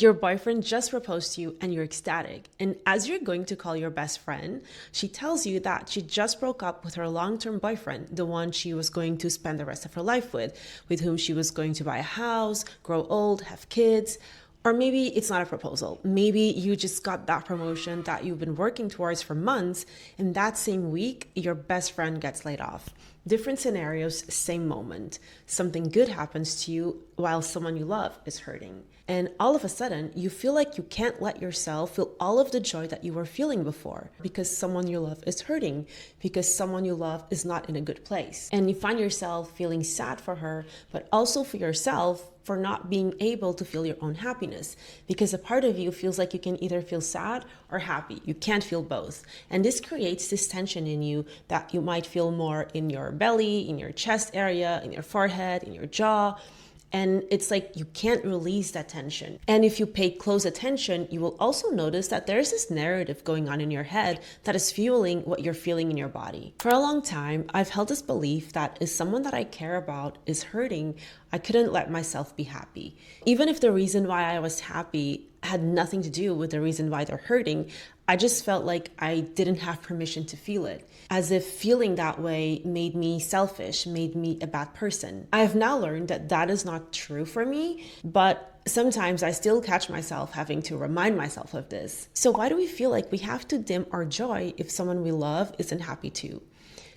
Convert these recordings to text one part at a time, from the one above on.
Your boyfriend just proposed to you and you're ecstatic. And as you're going to call your best friend, she tells you that she just broke up with her long-term boyfriend, the one she was going to spend the rest of her life with whom she was going to buy a house, grow old, have kids. Or maybe it's not a proposal. Maybe you just got that promotion that you've been working towards for months, and that same week, your best friend gets laid off. Different scenarios, same moment. Something good happens to you while someone you love is hurting. And all of a sudden, you feel like you can't let yourself feel all of the joy that you were feeling before because someone you love is hurting, because someone you love is not in a good place. And you find yourself feeling sad for her, but also for yourself for not being able to feel your own happiness, because a part of you feels like you can either feel sad or happy. You can't feel both. And this creates this tension in you that you might feel more in your belly, in your chest area, in your forehead, in your jaw. And it's like you can't release that tension. And if you pay close attention, you will also notice that there's this narrative going on in your head that is fueling what you're feeling in your body. For a long time, I've held this belief that if someone that I care about is hurting, I couldn't let myself be happy. Even if the reason why I was happy had nothing to do with the reason why they're hurting, I just felt like I didn't have permission to feel it, as if feeling that way made me selfish, made me a bad person. I have now learned that that is not true for me, but sometimes I still catch myself having to remind myself of this. So why do we feel like we have to dim our joy if someone we love isn't happy too?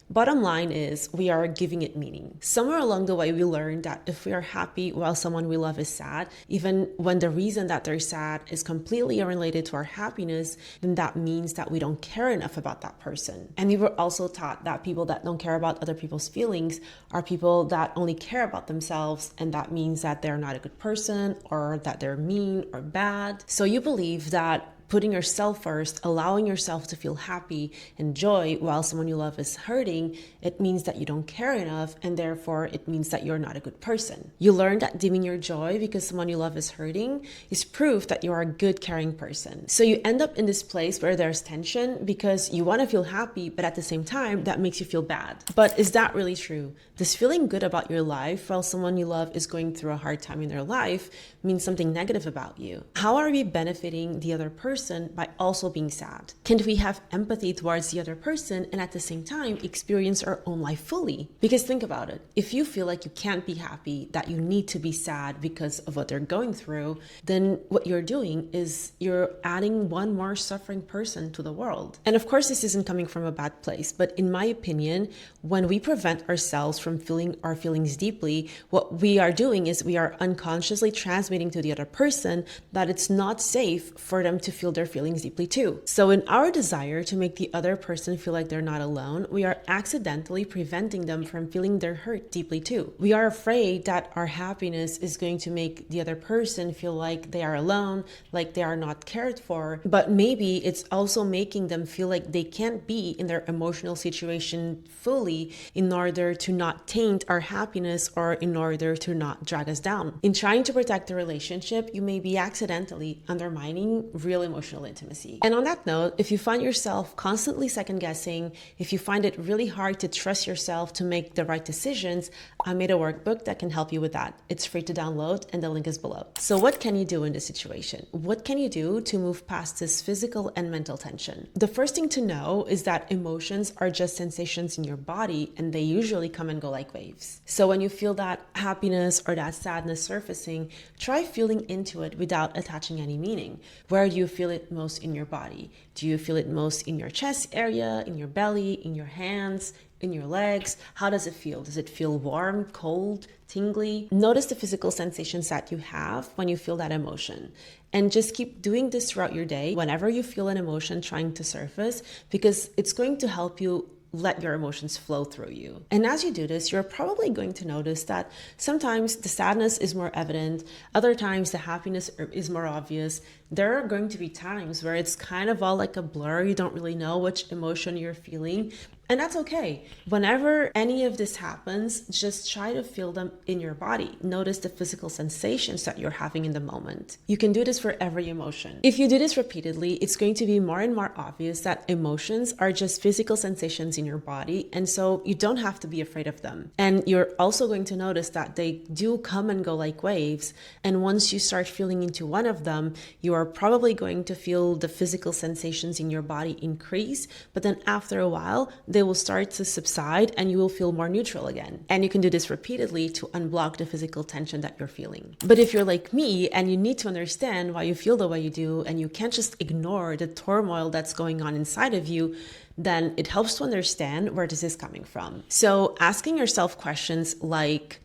Bottom line is we are giving it meaning. Somewhere along the way, we learned that if we are happy while someone we love is sad, even when the reason that they're sad is completely unrelated to our happiness, then that means that we don't care enough about that person. And we were also taught that people that don't care about other people's feelings are people that only care about themselves, and that means that they're not a good person or that they're mean or bad. So you believe that putting yourself first, allowing yourself to feel happy and joy while someone you love is hurting, it means that you don't care enough, and therefore it means that you're not a good person. You learn that dimming your joy because someone you love is hurting is proof that you are a good, caring person. So you end up in this place where there's tension because you want to feel happy, but at the same time, that makes you feel bad. But is that really true? Does feeling good about your life while someone you love is going through a hard time in their life mean something negative about you? How are we benefiting the other person by also being sad? Can we have empathy towards the other person and at the same time experience our own life fully? Because think about it. If you feel like you can't be happy, that you need to be sad because of what they're going through, then what you're doing is you're adding one more suffering person to the world. And of course, this isn't coming from a bad place, but in my opinion, when we prevent ourselves from feeling our feelings deeply, what we are doing is we are unconsciously transmitting to the other person that it's not safe for them to feel their feelings deeply too. So in our desire to make the other person feel like they're not alone, we are accidentally preventing them from feeling their hurt deeply too. We are afraid that our happiness is going to make the other person feel like they are alone, like they are not cared for, but maybe it's also making them feel like they can't be in their emotional situation fully in order to not taint our happiness or in order to not drag us down. In trying to protect the relationship, you may be accidentally undermining real emotional intimacy. And on that note, if you find yourself constantly second guessing, if you find it really hard to trust yourself to make the right decisions, I made a workbook that can help you with that. It's free to download and the link is below. So what can you do in this situation? What can you do to move past this physical and mental tension? The first thing to know is that emotions are just sensations in your body and they usually come and go like waves. So when you feel that happiness or that sadness surfacing, try feeling into it without attaching any meaning. Where do you feel it most in your body? Do you feel it most in your chest area, in your belly, in your hands, in your legs? How does it feel? Does it feel warm, cold, tingly? Notice the physical sensations that you have when you feel that emotion. And just keep doing this throughout your day whenever you feel an emotion trying to surface, because it's going to help you let your emotions flow through you. And as you do this, you're probably going to notice that sometimes the sadness is more evident, other times the happiness is more obvious. There are going to be times where it's kind of all like a blur. You don't really know which emotion you're feeling. And that's okay. Whenever any of this happens, just try to feel them in your body. Notice the physical sensations that you're having in the moment. You can do this for every emotion. If you do this repeatedly, it's going to be more and more obvious that emotions are just physical sensations in your body, and so you don't have to be afraid of them. And you're also going to notice that they do come and go like waves, and once you start feeling into one of them, you are probably going to feel the physical sensations in your body increase, but then after a while, they will start to subside and you will feel more neutral again. And you can do this repeatedly to unblock the physical tension that you're feeling. But if you're like me and you need to understand why you feel the way you do, and you can't just ignore the turmoil that's going on inside of you, then it helps to understand where this is coming from. So asking yourself questions like,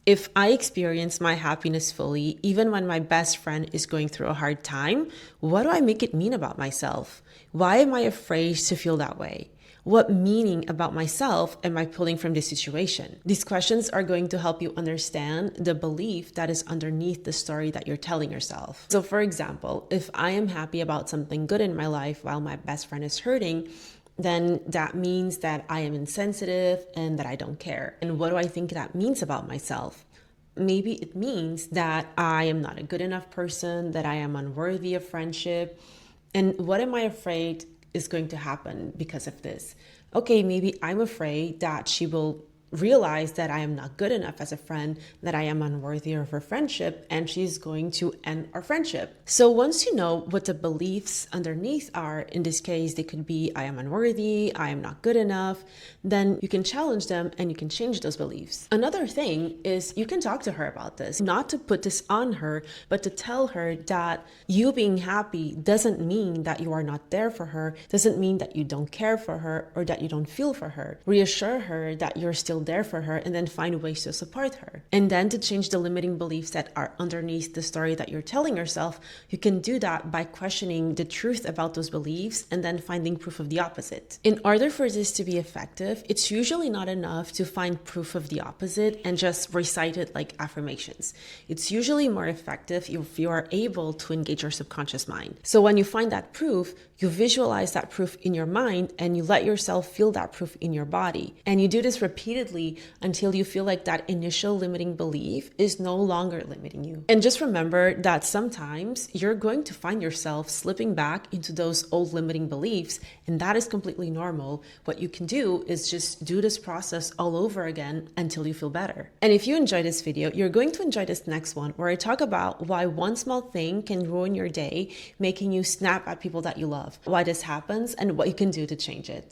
if I experience my happiness fully, even when my best friend is going through a hard time, what do I make it mean about myself? Why am I afraid to feel that way? What meaning about myself am I pulling from this situation? These questions are going to help you understand the belief that is underneath the story that you're telling yourself. So for example, if I am happy about something good in my life while my best friend is hurting, then that means that I am insensitive and that I don't care. And what do I think that means about myself? Maybe it means that I am not a good enough person, that I am unworthy of friendship. And what am I afraid is going to happen because of this? Okay, maybe I'm afraid that she will realize that I am not good enough as a friend, that I am unworthy of her friendship, and she's going to end our friendship. So once you know what the beliefs underneath are, in this case, they could be, I am unworthy, I am not good enough, then you can challenge them and you can change those beliefs. Another thing is you can talk to her about this, not to put this on her, but to tell her that you being happy doesn't mean that you are not there for her, doesn't mean that you don't care for her or that you don't feel for her. Reassure her that you're still there for her, and then find ways to support her. And then to change the limiting beliefs that are underneath the story that you're telling yourself, you can do that by questioning the truth about those beliefs and then finding proof of the opposite. In order for this to be effective, it's usually not enough to find proof of the opposite and just recite it like affirmations. It's usually more effective if you are able to engage your subconscious mind. So when you find that proof, you visualize that proof in your mind and you let yourself feel that proof in your body. And you do this repeatedly until you feel like that initial limiting belief is no longer limiting you. And just remember that sometimes you're going to find yourself slipping back into those old limiting beliefs, and that is completely normal. What you can do is just do this process all over again until you feel better. And if you enjoyed this video, you're going to enjoy this next one, where I talk about why one small thing can ruin your day, making you snap at people that you love, why this happens, and what you can do to change it.